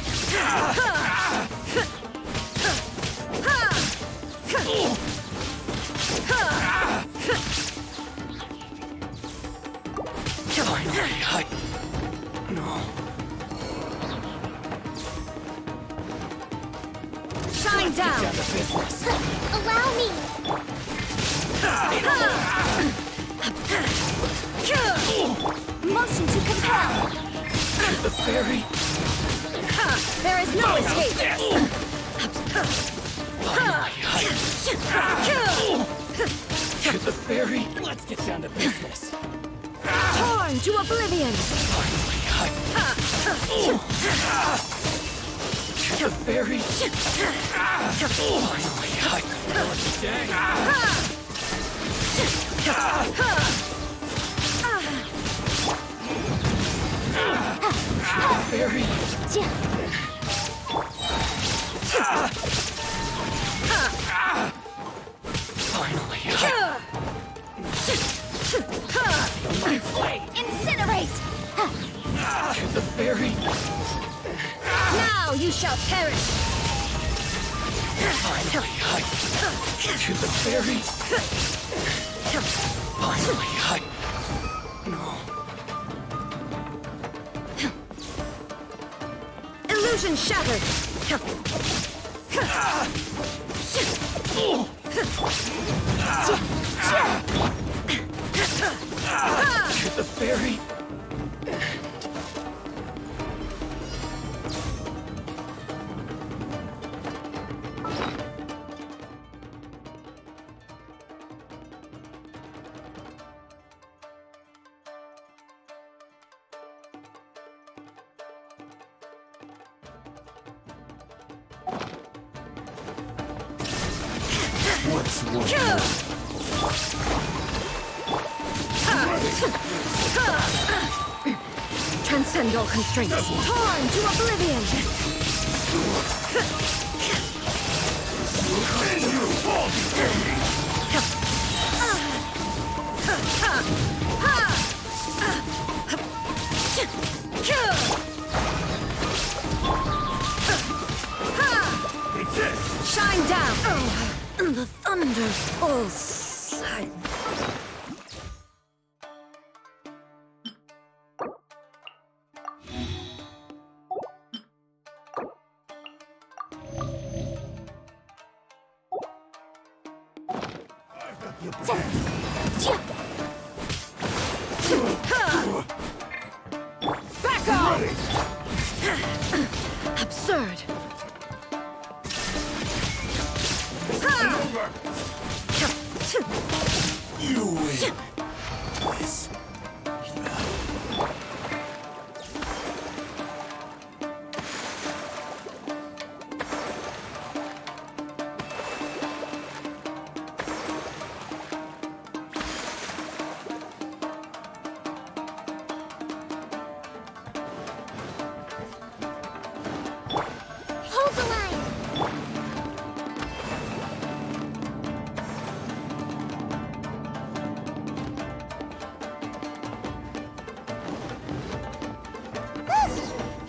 Finally, No. Shine down! Down to business. Allow me! Motion to compel! The fairy. There is no escape! To the fairy. Let's get down to business. Torn to oblivion! To the fairy. Finally, lucky day. Fairy. Finally. Incinerate! To the fairy. Now you shall perish! Finally. To the fairy. Finally. No. Illusion shattered! To the fairy. What's Transcend all constraints. Torn to oblivion! Shine down! The thunder falls silent. Back off! Absurd! You win. Hold the line! Look!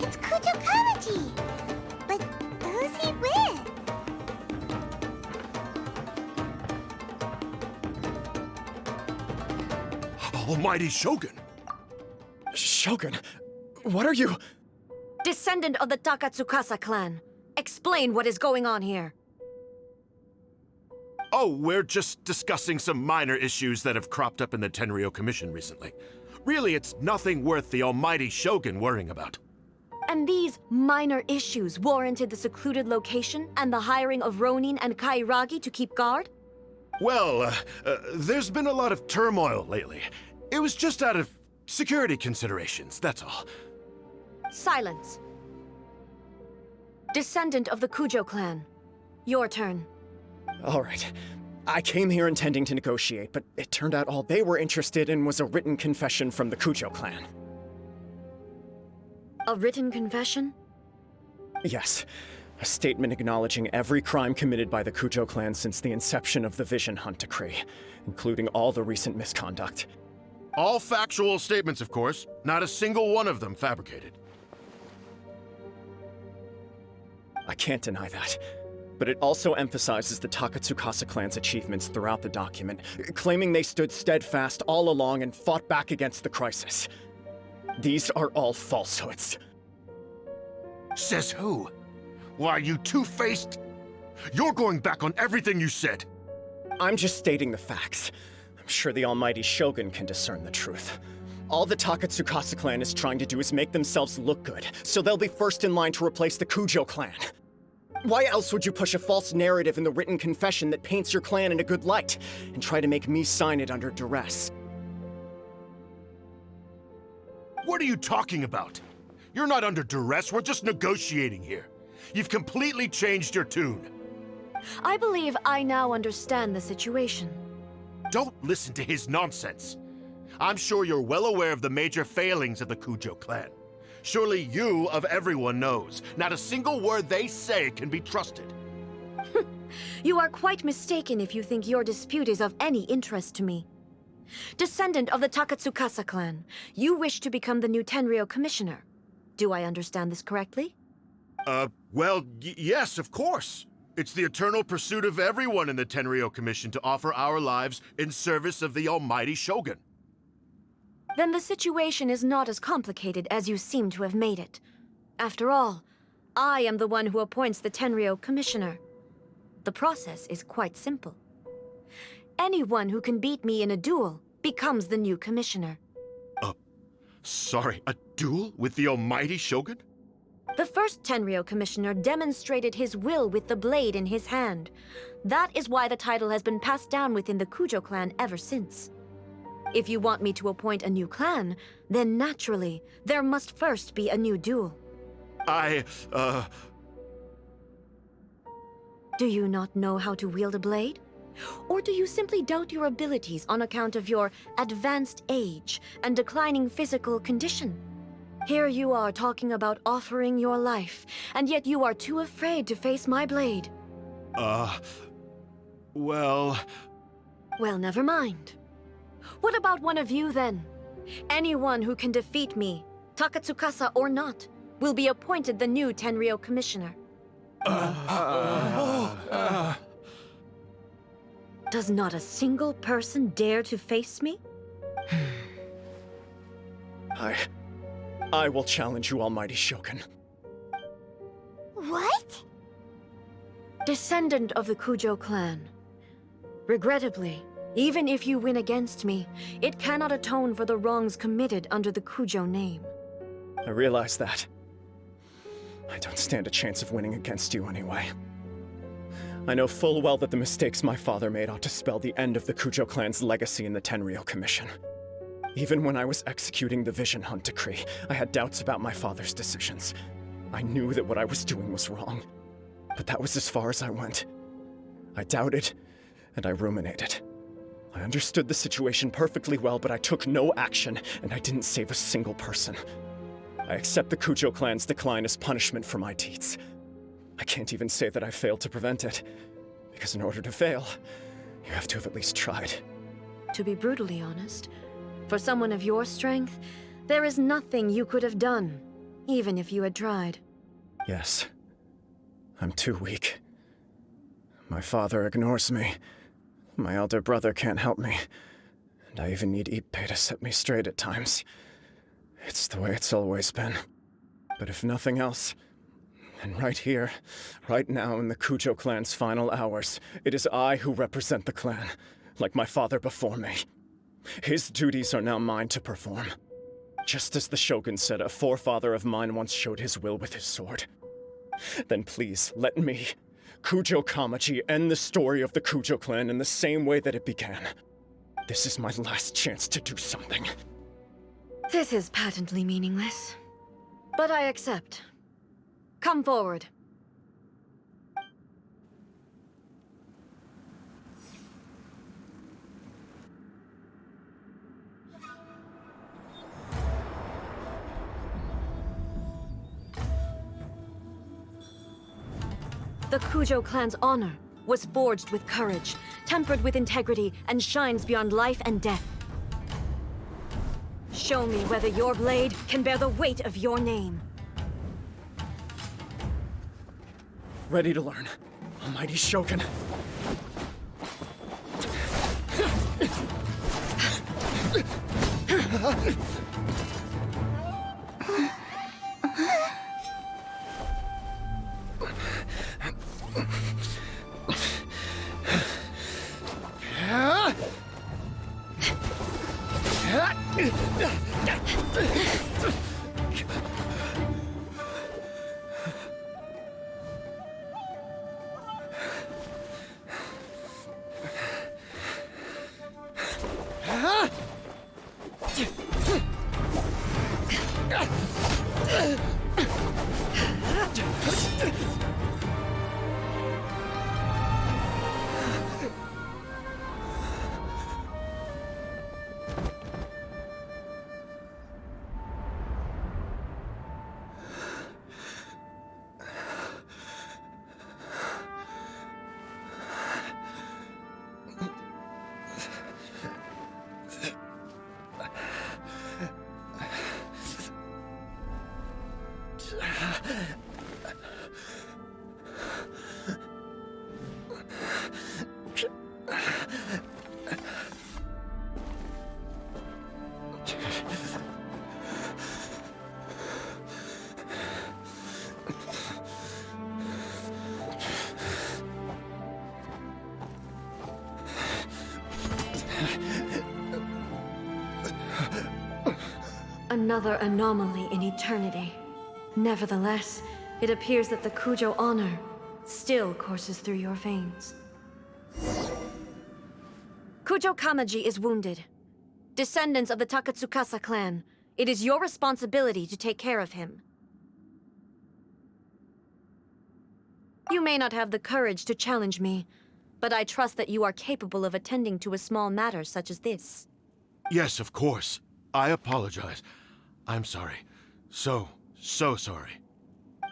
It's Kujo Kamaji! But who's he with? Almighty Shogun! Shogun, what are you? Descendant of the Takatsukasa clan. Explain what is going on here. Oh, we're just discussing some minor issues that have cropped up in the Tenryo Commission recently. Really, it's nothing worth the almighty Shogun worrying about. And these minor issues warranted the secluded location and the hiring of Ronin and Kairagi to keep guard? Well, there's been a lot of turmoil lately. It was just out of security considerations, that's all. Silence. Descendant of the Kujo clan. Your turn. All right. I came here intending to negotiate, but it turned out all they were interested in was a written confession from the Kujo clan. A written confession? Yes. A statement acknowledging every crime committed by the Kujo clan since the inception of the Vision Hunt Decree, including all the recent misconduct. All factual statements, of course. Not a single one of them fabricated. I can't deny that. But it also emphasizes the Takatsukasa clan's achievements throughout the document, claiming they stood steadfast all along and fought back against the crisis. These are all falsehoods. Says who? Why, you two-faced? You're going back on everything you said. I'm just stating the facts. I'm sure the almighty Shogun can discern the truth. All the Takatsukasa clan is trying to do is make themselves look good, so they'll be first in line to replace the Kujo clan. Why else would you push a false narrative in the written confession that paints your clan in a good light, and try to make me sign it under duress? What are you talking about? You're not under duress, we're just negotiating here. You've completely changed your tune. I believe I now understand the situation. Don't listen to his nonsense. I'm sure you're well aware of the major failings of the Kujo clan. Surely you, of everyone, knows. Not a single word they say can be trusted. You are quite mistaken if you think your dispute is of any interest to me. Descendant of the Takatsukasa clan, you wish to become the new Tenryo commissioner. Do I understand this correctly? Well, yes, of course. It's the eternal pursuit of everyone in the Tenryo Commission to offer our lives in service of the almighty Shogun. Then the situation is not as complicated as you seem to have made it. After all, I am the one who appoints the Tenryo commissioner. The process is quite simple. Anyone who can beat me in a duel becomes the new commissioner. Sorry, a duel with the almighty Shogun? The first Tenryo commissioner demonstrated his will with the blade in his hand. That is why the title has been passed down within the Kujo clan ever since. If you want me to appoint a new clan, then naturally, there must first be a new duel. Do you not know how to wield a blade? Or do you simply doubt your abilities on account of your advanced age and declining physical condition? Here you are talking about offering your life, and yet you are too afraid to face my blade. Well, never mind. What about one of you, then? Anyone who can defeat me, Takatsukasa or not, will be appointed the new Tenryo commissioner. Does not a single person dare to face me? I will challenge you, almighty Shogun. What? Descendant of the Kujo clan. Regrettably, even if you win against me, it cannot atone for the wrongs committed under the Kujo name. I realize that. I don't stand a chance of winning against you anyway. I know full well that the mistakes my father made ought to spell the end of the Kujo clan's legacy in the Tenryo Commission. Even when I was executing the Vision Hunt Decree, I had doubts about my father's decisions. I knew that what I was doing was wrong, but that was as far as I went. I doubted, and I ruminated. I understood the situation perfectly well, but I took no action, and I didn't save a single person. I accept the Kujo clan's decline as punishment for my deeds. I can't even say that I failed to prevent it, because in order to fail, you have to have at least tried. To be brutally honest, for someone of your strength, there is nothing you could have done, even if you had tried. Yes. I'm too weak. My father ignores me. My elder brother can't help me. And I even need Ippei to set me straight at times. It's the way it's always been. But if nothing else, and right here, right now in the Kujo clan's final hours, it is I who represent the clan, like my father before me. His duties are now mine to perform. Just as the Shogun said a forefather of mine once showed his will with his sword. Then please, let me, Kujo Kamaji, end the story of the Kujo clan in the same way that it began. This is my last chance to do something. This is patently meaningless. But I accept. Come forward. The Kujo clan's honor was forged with courage, tempered with integrity, and shines beyond life and death. Show me whether your blade can bear the weight of your name. Ready to learn. Almighty Shogun. Another anomaly in eternity. Nevertheless, it appears that the Kujo honor still courses through your veins. Kujo Kamaji is wounded. Descendants of the Takatsukasa clan, it is your responsibility to take care of him. You may not have the courage to challenge me, but I trust that you are capable of attending to a small matter such as this. Yes, of course. I apologize. I'm sorry. So sorry.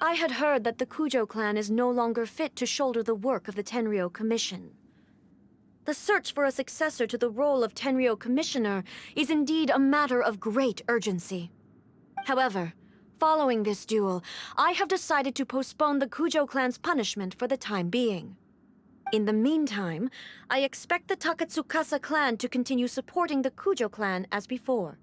I had heard that the Kujo clan is no longer fit to shoulder the work of the Tenryou Commission. The search for a successor to the role of Tenryou Commissioner is indeed a matter of great urgency. However, following this duel, I have decided to postpone the Kujo clan's punishment for the time being. In the meantime, I expect the Takatsukasa clan to continue supporting the Kujo clan as before.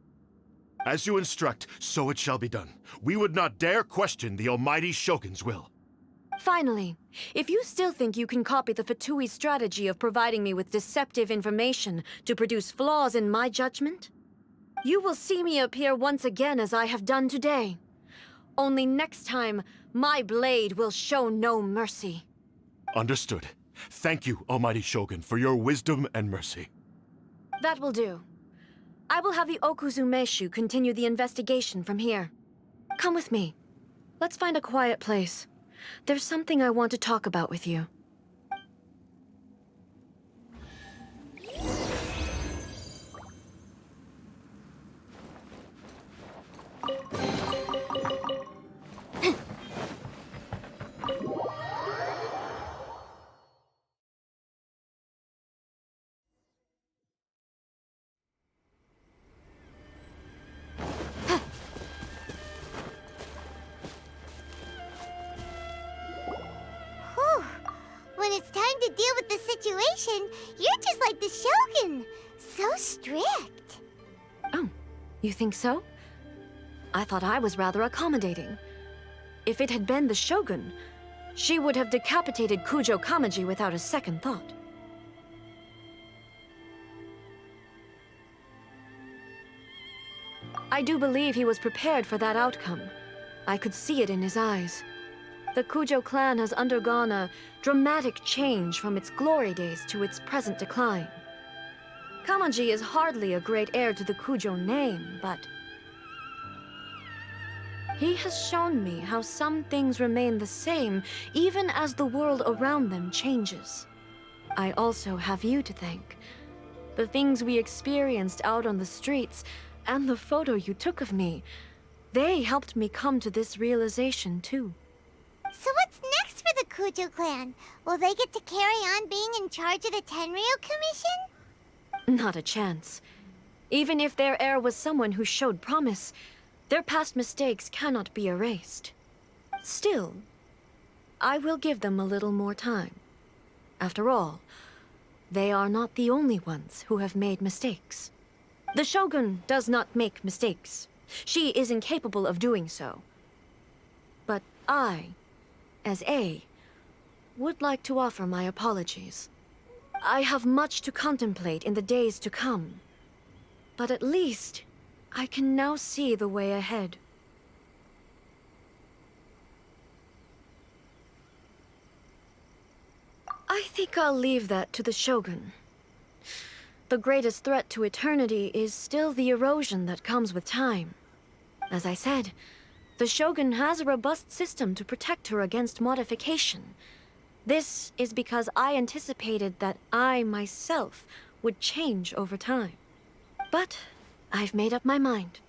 As you instruct, so it shall be done. We would not dare question the Almighty Shogun's will. Finally, if you still think you can copy the Fatui strategy of providing me with deceptive information to produce flaws in my judgment, you will see me appear once again as I have done today. Only next time, my blade will show no mercy. Understood. Thank you, Almighty Shogun, for your wisdom and mercy. That will do. I will have the Okuzumeshu continue the investigation from here. Come with me. Let's find a quiet place. There's something I want to talk about with you. When it's time to deal with the situation, you're just like the Shogun. So strict. Oh, you think so? I thought I was rather accommodating. If it had been the Shogun, she would have decapitated Kujo Kamaji without a second thought. I do believe he was prepared for that outcome. I could see it in his eyes. The Kujo clan has undergone a dramatic change from its glory days to its present decline. Kamaji is hardly a great heir to the Kujo name, but he has shown me how some things remain the same even as the world around them changes. I also have you to thank. The things we experienced out on the streets and the photo you took of me, they helped me come to this realization too. So what's next next for the Kujo clan? Will they get to carry on being in charge of the Tenryo Commission? Not a chance. Even if their heir was someone who showed promise, their past mistakes cannot be erased. Still, I will give them a little more time. After all, they are not the only ones who have made mistakes. The Shogun does not make mistakes. She is incapable of doing so. But I, as A, would like to offer my apologies. I have much to contemplate in the days to come. But at least, I can now see the way ahead. I think I'll leave that to the Shogun. The greatest threat to eternity is still the erosion that comes with time. As I said, the Shogun has a robust system to protect her against modification. This is because I anticipated that I myself would change over time. But I've made up my mind.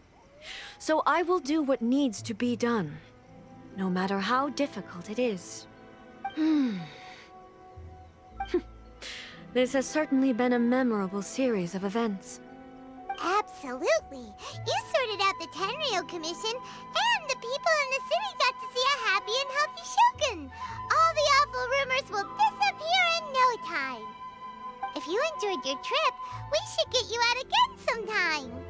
So I will do what needs to be done, no matter how difficult it is. This has certainly been a memorable series of events. Absolutely. You sorted out the Tenryo Commission, and the people in the city got to see a happy and healthy Shogun. All the awful rumors will disappear in no time. If you enjoyed your trip, we should get you out again sometime.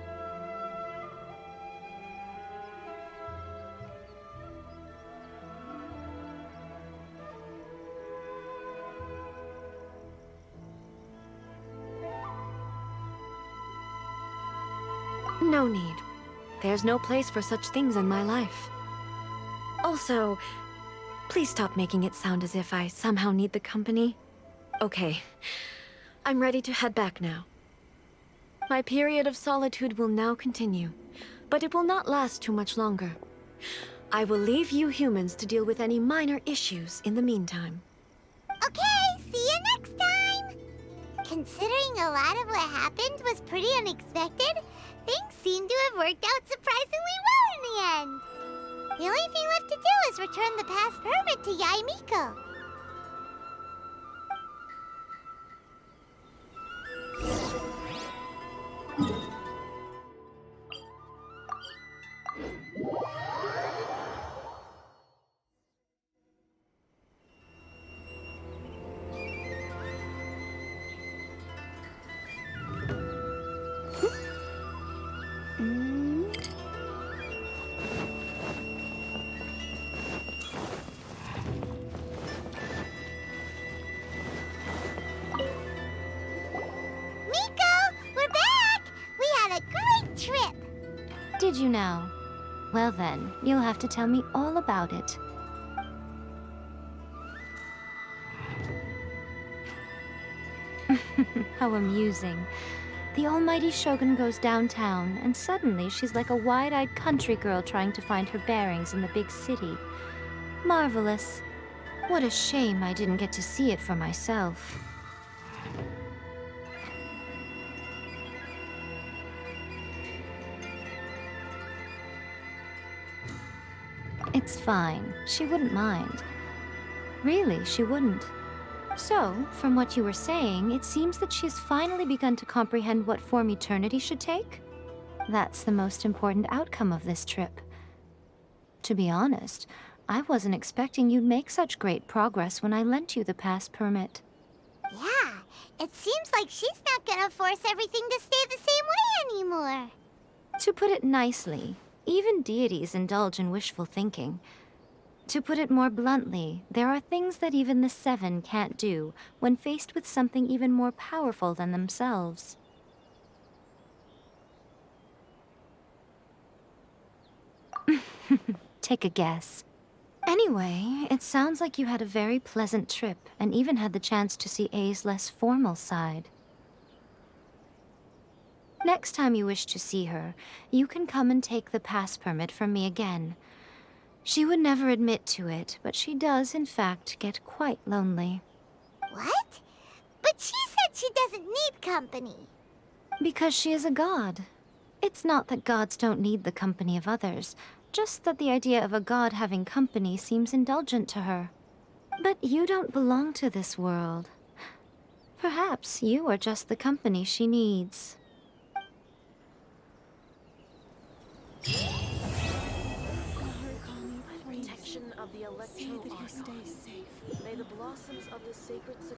No need. There's no place for such things in my life. Also, please stop making it sound as if I somehow need the company. Okay, I'm ready to head back now. My period of solitude will now continue, but it will not last too much longer. I will leave you humans to deal with any minor issues in the meantime. Okay, see you next time! Considering a lot of what happened was pretty unexpected, things seem to have worked out surprisingly well in the end. The only thing left to do is return the pass permit to Yae Miko. Did you now? Well then, you'll have to tell me all about it. How amusing. The almighty Shogun goes downtown, and suddenly she's like a wide-eyed country girl trying to find her bearings in the big city. Marvelous. What a shame I didn't get to see it for myself. It's fine. She wouldn't mind. Really, she wouldn't. So, from what you were saying, it seems that she has finally begun to comprehend what form eternity should take? That's the most important outcome of this trip. To be honest, I wasn't expecting you'd make such great progress when I lent you the pass permit. Yeah, it seems like she's not gonna force everything to stay the same way anymore. To put it nicely, even deities indulge in wishful thinking. To put it more bluntly, there are things that even the Seven can't do when faced with something even more powerful than themselves. Take a guess. Anyway, it sounds like you had a very pleasant trip and even had the chance to see A's less formal side. Next time you wish to see her, you can come and take the pass permit from me again. She would never admit to it, but she does, in fact, get quite lonely. What? But she said she doesn't need company. Because she is a god. It's not that gods don't need the company of others, just that the idea of a god having company seems indulgent to her. But you don't belong to this world. Perhaps you are just the company she needs. Protection of the Electro Archive. May the blossoms of the sacred